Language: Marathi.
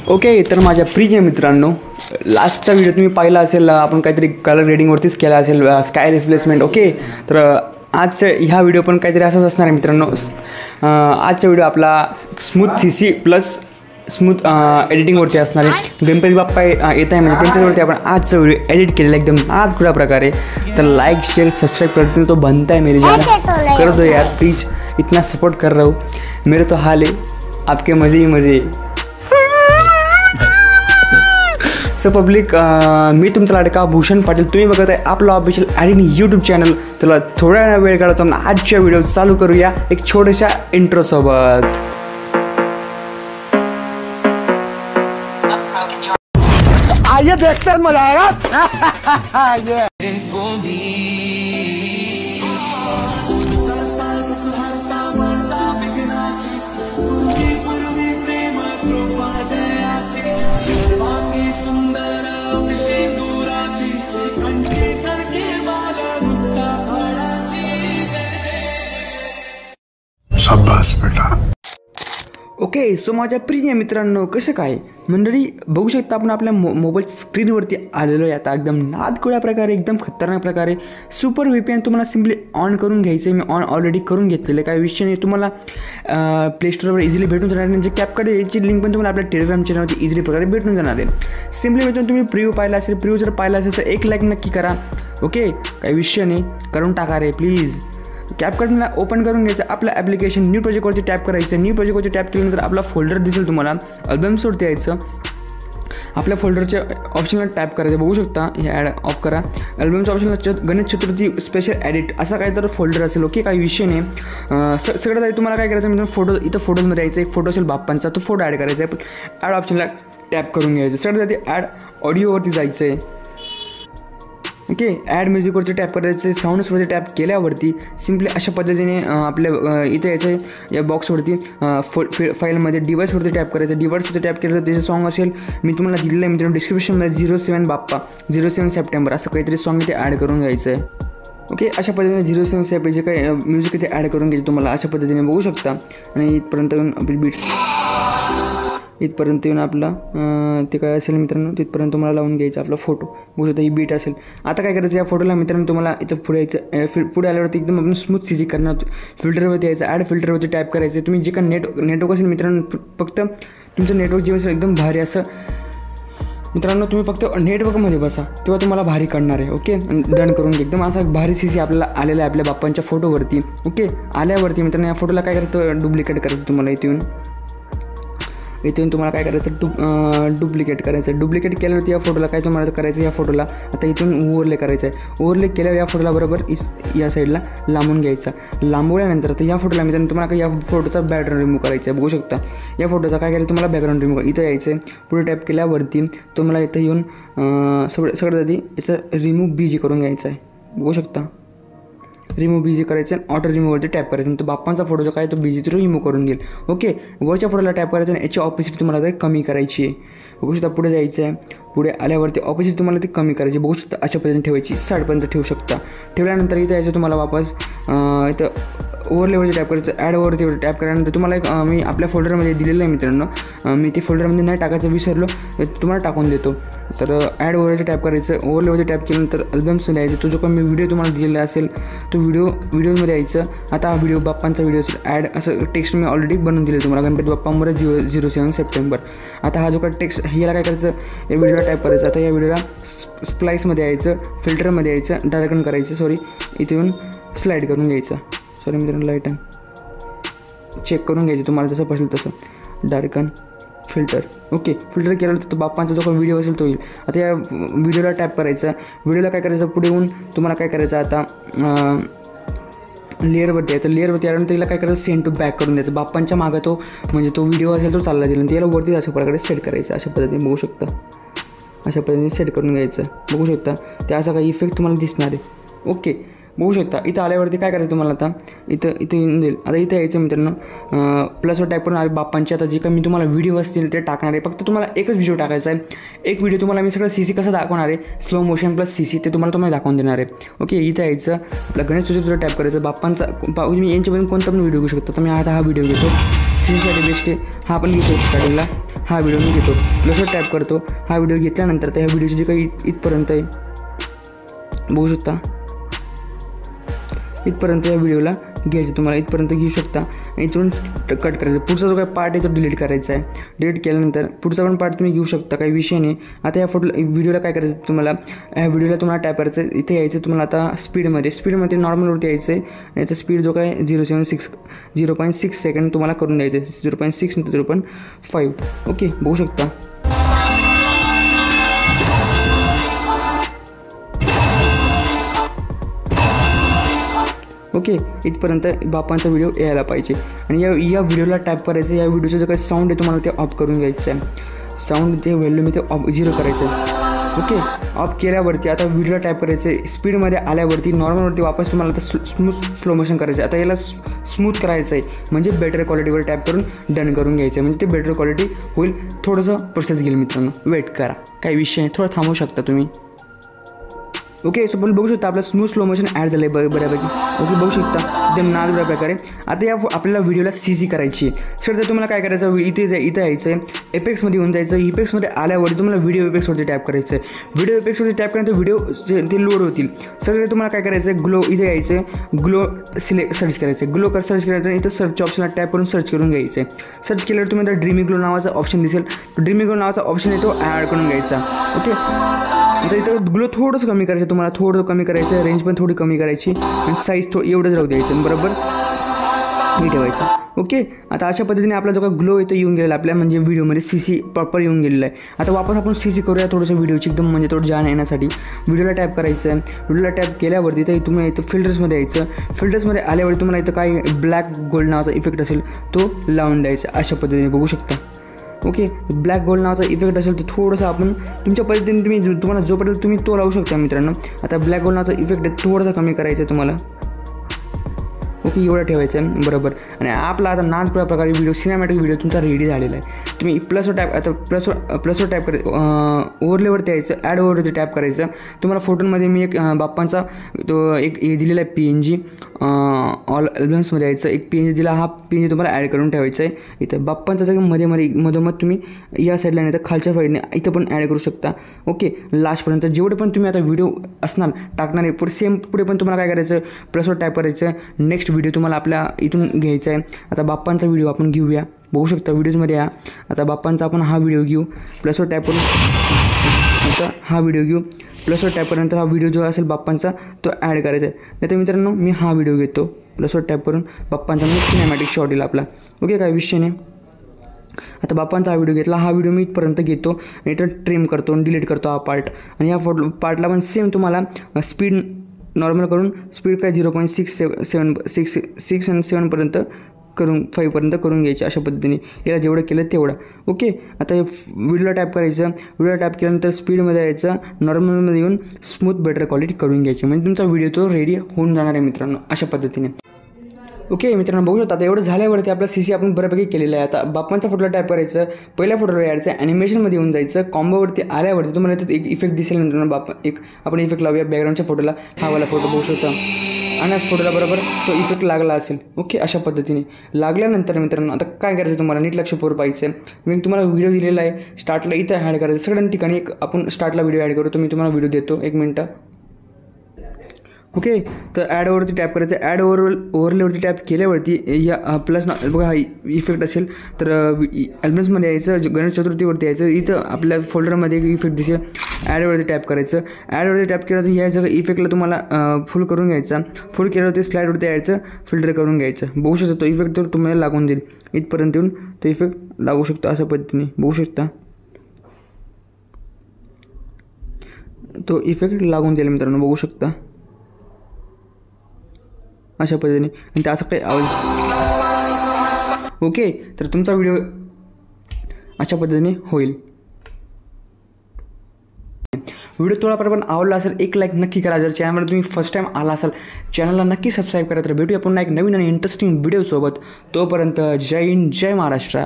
ओके, तर माझ्या प्रिय मित्रांनो, लास्टचा व्हिडिओ तुम्ही पाहिला असेल, आपण काहीतरी कलर ग्रेडिंगवरतीच केला असेल, स्काय रिप्लेसमेंट. ओके, तर आजच्या ह्या व्हिडिओ पण काहीतरी असंच असणार आहे मित्रांनो. आजचा व्हिडिओ आपला स्मूथ CC प्लस स्मूथ एडिटिंगवरती असणार आहे. गणपती बाप्पा येत आहे म्हणजे त्यांच्यावरती आपण आजचा व्हिडिओ एडिट केलेला एकदम नादखुळ्या प्रकारे. तर लाईक शेअर सब्सक्राइब करते तो बनता है मेरे चैनल, कर दो यार प्लीज़, इतना सपोर्ट कर रहा हूँ. मेरे तो हाल है, आपके मज़े ही मज़े. सो पब्लिक, मी तुमचा लाडका भूषण पाटील, तुम्ही बघत आहे आपलं ऑफिशियल एडिटिंग यूट्यूब चॅनल. चला थोड्या वेळ काढतो आपण आजच्या व्हिडिओ चालू करूया एक छोट्याशा इंट्रोसोबत. आइए देखते हैं, मजा आएगा. शाबास बेटा. ओके, सो माझ्या प्रिय मित्रांनो, कसं काय मंडळी, बघू शकता आपण आपल्या मोबाईलच्या स्क्रीनवरती आलेलो आहे आता एकदम नादखुळ्या प्रकारे, एकदम खतरनाक प्रकारे. सुपर VPN तुम्हाला सिम्पली ऑन करून घ्यायचं आहे. मी ऑन ऑलरेडी करून घेतलेलं आहे, काही विषय नाही. तुम्हाला प्ले स्टोरवर इझिली भेटून जाणार आहे. कॅपकडे याची लिंक पण तुम्हाला आपल्या टेलिग्राम चॅनलवरती इझिली प्रकारे भेटून जाणार आहे. सिम्पली मित्रांनो, तुम्ही प्रिव्ह्यू पाहिला असेल, प्रिव्ह्यू जर पाहिला असेल तर एक लाईक नक्की करा. ओके, काही विषय नाही, करून टाका रे प्लीज. कॅपकटला ओपन करून घ्यायचं, आपलं ॲप्लिकेशन न्यू प्रोजेक्टवरती टॅप करायचं. न्यू प्रोजेक्टवरती टॅप केल्यानंतर आपला फोल्डर दिसेल तुम्हाला, अल्बम्सवरती यायचं. आपल्या फोल्डरच्या ऑप्शनला टॅप करायचं, बघू शकता. हे ॲड ऑफ करा. अल्बमच्या ऑप्शनला गणेश चतुर्थी स्पेशल एडिट असा काही तर फोल्डर असेल. ओके, काही विषय नाही. सगळ्यात आधी तुम्हाला काय करायचं मित्रांनो, फोटो इथं फोटोजमध्ये यायचं. एक फोटो असेल बाप्पांचा, तो फोटो ॲड करायचा आहे. ॲड ऑप्शनला टॅप करून घ्यायचं. सगळ्यात आधी ॲड ऑडिओवरती जायचं आहे. ओके, ॲड म्युझिकवरती टॅप करायचं. साऊंड्सवरती टॅप केल्यावरती सिम्पली अशा पद्धतीने आपल्या इथे यायचं आहे. या बॉक्सवरती फाईलमध्ये डिव्हाइसवरती टॅप करायचं. डिव्हाइसवरती टॅप केलं तर त्याचं सॉन्ग असेल, मी तुम्हाला दिलेलं आहे मित्रांनो डिस्क्रिप्शनमध्ये, 07 बाप्पा 07 सप्टेंबर असं काहीतरी सॉन्ग इथे ॲड करून घ्यायचं आहे. ओके, अशा पद्धतीने 07 सॅप जे काही म्युझिक इथे ॲड करून घ्यायचं तुम्हाला अशा पद्धतीने, बघू शकता. आणि इथपर्यंत येऊन आपली इथपर्यंत येऊन आपला ते काय असेल मित्रांनो, तिथपर्यंत तुम्हाला लावून घ्यायचं आपला फोटो. बघू शकता ही बीट असेल. आता काय करायचं, या फोटोला मित्रांनो तुम्हाला इथं पुढे यायचं. पुढे आल्यावरती एकदम आपण स्मूथ CC करणार. फिल्टरवरती यायचं, ॲड फिल्टरवरती टॅप करायचं. तुम्ही जे काय नेटवर्क असेल मित्रांनो, फक्त तुमचं नेटवर्क जे असेल एकदम भारी असं मित्रांनो, तुम्ही फक्त नेटवर्कमध्ये बसा तेव्हा तुम्हाला भारी कळणार आहे. ओके, डन करून घ्या. एकदम असा भारी CC आपल्याला आलेला आहे आपल्या बाप्पांच्या फोटोवरती. ओके, आल्यावरती मित्रांनो या फोटोला काय करायचं, डुप्लिकेट करायचं तुम्हाला. इथून तुम्हाला काय करायचं, डुप्लिकेट करायचं. डुप्लिकेट केल्यावरती या फोटोला काय तुम्हाला करायचं, या फोटोला आता इथून ओव्हरले करायचं आहे. ओव्हरले केल्यावर या फोटोला बरोबर या साईडला लांबून घ्यायचा. लांबवल्यानंतर आता या फोटोला मित्रांनो तुम्हाला काय या फोटोचा बॅकग्राऊंड रिमूव्ह करायचा आहे. बघू शकता या फोटोचा काय करायचं, तुम्हाला बॅकग्राऊंड रिमूव्ह इथं यायचं आहे. पुढे टॅप केल्यावरती तुम्हाला इथं येऊन सगळ्यात आधी याचं रिमूव्ह BG करून घ्यायचं आहे. बघू शकता, रिमूव्ह BG करायचं आणि ऑटो रिमूव्हवरती टॅप करायचं. तो बाप्पांचा फोटो जो काय तो BG तो रिमूव्ह करून देईल. ओके, वरच्या फोटोला टॅप करायचं आणि याची ऑपोजिट तुम्हाला ते कमी करायची आहे. बघू शकता, पुढे जायचं आहे. पुढे आल्यावरती ऑपोजिट तुम्हाला ते कमी करायची. बघू शकता अशा पद्धतीने ठेवायची, 60पर्यंत ठेवू शकता. ठेवल्यानंतर इथं यायचं तुम्हाला वापस इथं ओव्हरलेवरती टॅप करायचं. ॲड ओव्हरती टॅप केल्यानंतर तुम्हाला एक मी आपल्या फोल्डरमध्ये दिलेलं आहे मित्रांनो, मी ते फोल्डरमध्ये नाही टाकायचं विसरलो, तुम्हाला टाकून देतो. तर ॲड ओव्हरवरती टॅप करायचं. ओव्हरलेवरती टॅप केल्यानंतर अल्बम्समध्ये यायचं. तो जो काही मी व्हिडिओ तुम्हाला दिलेला असेल तो व्हिडिओमध्ये यायचं. आता हा व्हिडिओ बाप्पांचा व्हिडिओ असेल. ॲड असं टेक्स्ट मी ऑलरेडी बनवून दिलं तुम्हाला, गणपती बाप्पा मोरया 07 सप्टेंबर. आता हा जो काही टेक्स्ट याला काय करायचं, या व्हिडिओला टॅप करायचं. आता या व्हिडिओला स्प्लाईसमध्ये यायचं, फिल्टरमध्ये यायचं, डार्कन करायचं. इथे येऊन स्लाईड करून घ्यायचं. मित्रांनो लाईट चेक करून घ्यायची तुम्हाला जसं पाहिजे तसं. Darken filter. ओके, फिल्टर केल्यानंतर तो बाप्पांचा जो काही व्हिडिओ असेल तो येईल. आता या व्हिडिओला टॅप करायचा. व्हिडिओला काय करायचं, पुढे येऊन तुम्हाला काय करायचं, आता लेअरवरती यायचं. लेअरवरती आल्यानंतर तिला काय करायचं, सेंड टू बॅक करून द्यायचं. बाप्पांच्या मागं तो म्हणजे तो व्हिडिओ असेल तो चालला जाईल आणि त्याला वरती अशा प्रकारे सेट करायचं. अशा पद्धतीने बघू शकता, अशा पद्धतीने सेट करून घ्यायचं. बघू शकता त्या असा काही इफेक्ट तुम्हाला दिसणार आहे. ओके, बघू शकता. इथं आल्यावरती काय करायचं तुम्हाला, आता इथं येऊन जाईल. आता इथं यायचं मित्रांनो, प्लसवर टाईप करून बाप्पांचे आता जे काही मी तुम्हाला व्हिडिओ असतील ते टाकणार आहे. फक्त तुम्हाला एकच व्हिडिओ टाकायचा आहे. एक व्हिडिओ तुम्हाला मी सगळं CC कसं दाखवणार आहे, स्लो मोशन प्लस CC ते तुम्हाला दाखवून देणार आहे. ओके, इथं यायचं, आपला गणेश चतुर्थीवर टॅप करायचं. बाप्पांचा मी यांच्यामधून कोणता पण व्हिडिओ घेऊ शकतो. तर मी आता हा व्हिडिओ घेतो, CC साठी बेस्ट आहे. हा पण घेऊ शकतो स्टार्टिंगला. हा व्हिडिओ मी घेतो, प्लसवर टॅप करतो, हा व्हिडिओ घेतल्यानंतर त्या व्हिडिओची जे काही इथपर्यंत आहे बघू शकता, इथपर्यंत या व्हिडिओला घ्यायचं, तुम्हाला इथपर्यंत घेऊ शकता आणि इथून कट करायचं. पुढचा जो काही पार्ट आहे तो डिलीट करायचा आहे. डिलीट केल्यानंतर पुढचा पण पार्ट तुम्ही घेऊ शकता, काही विषय नाही. आता या व्हिडिओला काय करायचं, तुम्हाला या व्हिडिओला तुम्हाला टॅप करायचं आहे, इथे यायचं तुम्हाला. आता स्पीडमध्ये नॉर्मलवरती यायचं आहे आणि याचा स्पीड जो काय 0.6 सेकंड तुम्हाला करून द्यायचं आहे, 0.6 × 0.5. ओके, बघू शकता. ओके, इथपर्यंत बापांचा व्हिडिओ यायला पाहिजे आणि या व्हिडिओला टॅप करायचं. या व्हिडिओचं जो काही साऊंड आहे तुम्हाला ते ऑफ करून घ्यायचं आहे. साऊंड ते व्हॅल्यू मी ते 0 करायचं आहे. ओके, ऑफ केल्यावरती आता व्हिडिओला टॅप करायचं आहे. स्पीडमध्ये आल्यावरती नॉर्मलवरती वापस तुम्हाला आता स्लो मोशन करायचं आहे. आता याला स्मूथ करायचं आहे, म्हणजे बेटर क्वालिटीवर टॅप करून डन करून घ्यायचं आहे, म्हणजे ते बेटर क्वालिटी होईल. थोडंसं प्रोसेस घेईल मित्रांनो, वेट करा, काही विषय नाही, थोडं थांबवू शकता तुम्ही. ओके, सो बघू शकता आपला स्लो मोशन ॲड झालं आहे बऱ्यापैकी. ओके, बघू शकता एकदम नाजूक प्रकारे. आता या आपल्याला व्हिडिओला CC करायची आहे. सर तर तुम्हाला काय करायचं, इथं यायचं आहे, इफेक्ट्समध्ये येऊन जायचं. इफेक्ट्समध्ये आल्यावरती तुम्हाला व्हिडिओ इफेक्ट्सवरती टॅप करायचं आहे. व्हिडिओ इफेक्ट्सवरती टॅप केल्यानंतर व्हिडिओ ते लोड होतील. सर तुम्हाला काय करायचं आहे, ग्लो इथे यायचं आहे, ग्लो सर्च करायचं आहे. ग्लो सर्च केल्यानंतर इथं सर्च ऑप्शनला टॅप करून सर्च करून घ्यायचं आहे. सर्च केल्यावर तुम्ही आता ड्रीमी ग्लो नावाचा ऑप्शन दिसेल, तो ड्रीमी ग्लो नावाचा ऑप्शन आहे तो ॲड करून घ्यायचा. ओके, आता इथं ग्लो थोडंसं कमी करायचं, तुम्हाला थोडं कमी करायचं, रेंज पण थोडी कमी करायची आणि साईज एवढंच राहू द्यायचं, बरोबर हे ठेवायचं. ओके, आता अशा पद्धतीने आपला जो काही ग्लो आहे तो येऊन गेलेला आपल्या म्हणजे व्हिडिओमध्ये CC प्रॉपर येऊन गेलेला आहे. आता वापस आपण CC करूया थोडंसं व्हिडिओची एकदम म्हणजे थोडं जान येण्यासाठी. व्हिडिओला टॅप करायचं आहे. व्हिडिओला टॅप केल्यावरती तर तुम्हाला इथं फिल्टर्समध्ये यायचं. फिल्टर्समध्ये आल्यावर तुम्हाला इथं काय ब्लॅक गोल्ड नावाचा इफेक्ट असेल तो लावून द्यायचा. अशा पद्धतीने बघू शकता. ओके, ब्लॅक गोल्ड नावाचा इफेक्ट असेल तर थोडंसं आपण तुमच्या पद्धतीने तुम्हाला जो पडेल तुम्ही तो लावू शकता मित्रांनो. आता ब्लॅक गोल्ड नावाचा इफेक्ट आहे थोडासा कमी करायचा आहे तुम्हाला. ओके, एवढं ठेवायचं आहे, बरोबर. आणि आपला आता नाद प्रकारे व्हिडिओ सिनेमॅटिक व्हिडिओ तुमचा रेडी झालेला आहे. तुम्ही प्लसवर टॅप, आता प्लसवर टॅप करायचं, ओव्हरलेवरती यायचं, ॲड ओव्हरवरती टॅप करायचं. तुम्हाला फोटोमध्ये मी एक बाप्पांचा तो एक हे दिलेला आहे PNG, ऑल अल्बम्समध्ये यायचं, एक PNG दिला. हा PNG तुम्हाला ॲड करून ठेवायचा आहे. इथं बाप्पांचा जर मधोमध तुम्ही या साईडला नाही तर खालच्या साईडने इथं पण ॲड करू शकता. ओके, लास्टपर्यंत जेवढे पण तुम्ही आता व्हिडिओ असणार टाकणार आहे पुढे पण तुम्हाला काय करायचं, प्लसवर टॅप करायचं. नेक्स्ट व्हिडिओ तुम्हाला आपल्या इथून घ्यायचा आहे. आता बाप्पांचा व्हिडिओ आपण घेऊया, बघू शकता व्हिडिओजमध्ये या. आता बाप्पांचा आपण हा व्हिडिओ घेऊ, प्लसवर टॅप करून आता हा व्हिडिओ घेऊ. प्लसवर टॅप केल्यानंतर हा व्हिडिओ जो असेल बाप्पांचा तो ॲड करायचा आहे. नाही तर मित्रांनो मी हा व्हिडिओ घेतो, प्लसवर टॅप करून बाप्पांचा म्हणजे सिनेमॅटिक शॉट येईल आपला. ओके, काही विषय नाही. आता बाप्पांचा हा व्हिडिओ घेतला, हा व्हिडिओ मी इथपर्यंत घेतो आणि इथं ट्रिम करतो आणि डिलीट करतो हा पार्ट. आणि ह्या पार्टला पण सेम तुम्हाला स्पीड नॉर्मल करून स्पीड काय 0.6 आणि 7पर्यंत करून 5पर्यंत करून घ्यायची. अशा पद्धतीने याला जेवढं केलं तेवढं. ओके, आता व्हिडिओला टॅप करायचं. व्हिडिओला टॅप केल्यानंतर स्पीडमध्ये यायचं, नॉर्मलमध्ये येऊन स्मूथ बेटर क्वालिटी करून घ्यायची, म्हणजे तुमचा व्हिडिओ तो रेडी होऊन जाणार आहे मित्रांनो अशा पद्धतीने. ओके मित्रांनो, बघू शकता आता एवढं झाल्यावरती आपला CC आपण बऱ्यापैकी केलेला आहे. आता बाप्पांचा फोटोला टॅप करायचं, पहिल्या फोटोला यायचं, ॲनिमेशनमध्ये येऊन जायचं. कॉम्बोवरती आल्यावरती तुम्हाला इथं एक इफेक्ट दिसेल मित्रांनो. आपण इफेक्ट लावूया बॅकग्राऊंडच्या फोटोला, हा वाला फोटो बघू शकता आणि फोटोला बरोबर तो इफेक्ट लागला असेल. ओके, अशा पद्धतीने लागल्यानंतर मित्रांनो आता काय करायचं तुम्हाला नीट लक्षपूर्वक पाहिजे. मी तुम्हाला व्हिडिओ दिलेला आहे, स्टार्टला इथं ॲड करायचं. सगळ्या ठिकाणी एक आपण स्टार्टला व्हिडिओ ॲड करू. तर मी तुम्हाला व्हिडिओ देतो, 1 मिनटं. ओके, तर ॲड ओवरती टॅप करायचं. ॲड ओव्हरलेवरती टॅप केल्यावरती या प्लस बघा हा इफेक्ट असेल तर अल्बम्समध्ये यायचं, गणेश चतुर्थीवरती यायचं. इथं आपल्या फोल्डरमध्ये एक इफेक्ट दिसेल, ॲडवरती टॅप करायचं. ॲडवरती टॅप केलं तर या जगह इफेक्टला तुम्हाला फुल करून घ्यायचा. फुल केल्यावरती स्लाईडवरती यायचं, फिल्टर करून घ्यायचं. बघू शकता तो इफेक्ट तर तुम्हाला लागून देईल. इथपर्यंत येऊन तो इफेक्ट लागू शकतो अशा पद्धतीने बघू शकता. तो इफेक्ट लागून जाईल मित्रांनो, बघू शकता अशा पद्धतीने. आणि त्याचा काही आवाज. ओके, तर तुमचा व्हिडिओ अशा पद्धतीने होईल. व्हिडिओ थोडापर्यंत आवडला असेल एक लाईक नक्की करा. जर चॅनलवर तुम्ही फर्स्ट टाईम आला असाल चॅनलला नक्की सबस्क्राईब करा. तर भेटूया पुन्हा एक नवीन आणि इंटरेस्टिंग व्हिडिओसोबत. तोपर्यंत जय हिंद, जय महाराष्ट्र.